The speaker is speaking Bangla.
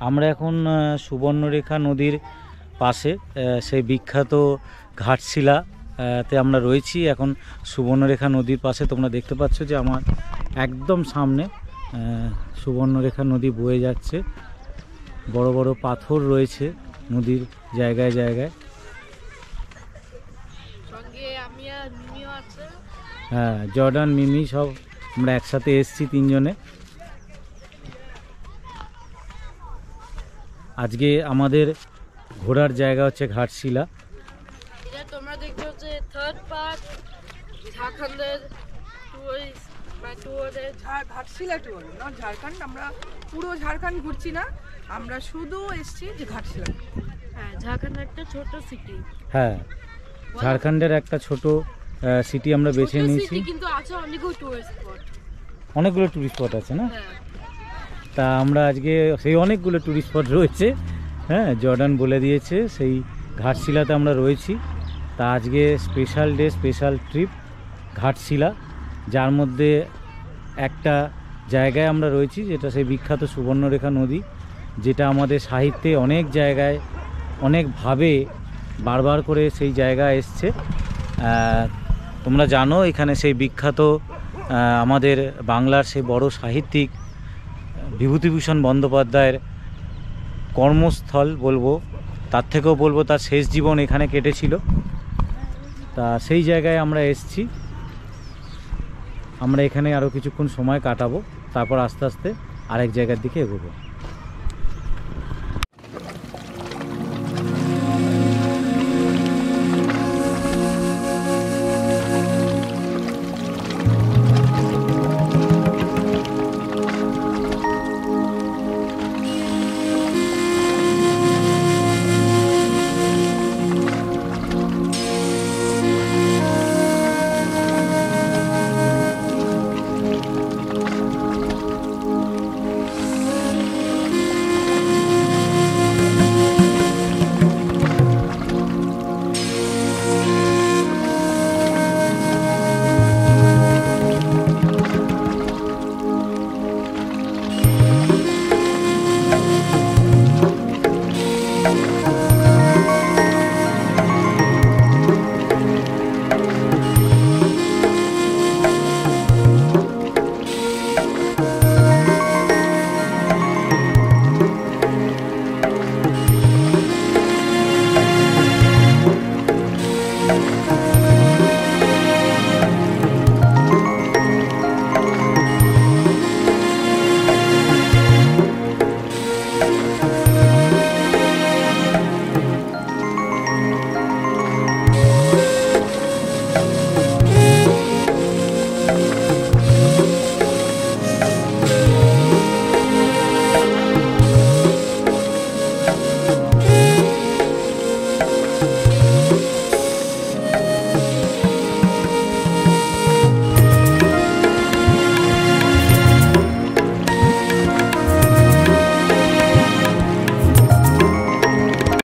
আমরা এখন সুবর্ণরেখা নদীর পাশে সেই বিখ্যাত ঘাটশিলা তে আমরা রয়েছি। এখন সুবর্ণরেখা নদীর পাশে তোমরা দেখতে পাচ্ছ যে আমার একদম সামনে সুবর্ণরেখা নদী বয়ে যাচ্ছে। বড় বড় পাথর রয়েছে নদীর জায়গায় জায়গায়। হ্যাঁ, জর্ডান, মিমি সব আমরা একসাথে এসেছি তিনজনে। আজকে আমাদের ঘোরার জায়গা হচ্ছে ঘাটশিলা। এটা তোমরা দেখতে হচ্ছে থার্ড পার্ট ঝাড়খণ্ডের ঘাটশিলা ট্যুর, নট ঝাড়খণ্ড। আমরা পুরো ঝাড়খণ্ড ঘুরছি না, আমরা শুধু এসেছি যে ঘাটশিলা। হ্যাঁ, ঝাড়খণ্ডের একটা ছোট সিটি। হ্যাঁ, ঝাড়খণ্ডের একটা ছোট সিটি আমরা বেছে নিয়েছি, কিন্তু আছে অনেকগুলো টুরিস্ট স্পট। অনেকগুলো টুরিস্ট স্পট আছে না? হ্যাঁ, তা আমরা আজকে সেই অনেকগুলো টুরিস্ট স্পট রয়েছে। হ্যাঁ, জর্ডান বলে দিয়েছে সেই ঘাটশিলাতে আমরা রয়েছি। তা আজকে special day, special trip Ghatshila, যার মধ্যে একটা জায়গায় আমরা রয়েছি যেটা সেই বিখ্যাত সুবর্ণরেখা নদী, যেটা আমাদের সাহিত্যে অনেক জায়গায় অনেকভাবে বারবার করে সেই জায়গা এসছে। তোমরা জানো এখানে সেই বিখ্যাত আমাদের বাংলার সেই বড় সাহিত্যিক বিভূতিভূষণ বন্দ্যোপাধ্যায়ের কর্মস্থল বলবো, তার থেকেও বলবো তার শেষ জীবন এখানে কেটেছিল। তা সেই জায়গায় আমরা এসেছি। আমরা এখানে আরও কিছুক্ষণ সময় কাটাবো, তারপর আস্তে আস্তে আরেক জায়গার দিকে এগোবো।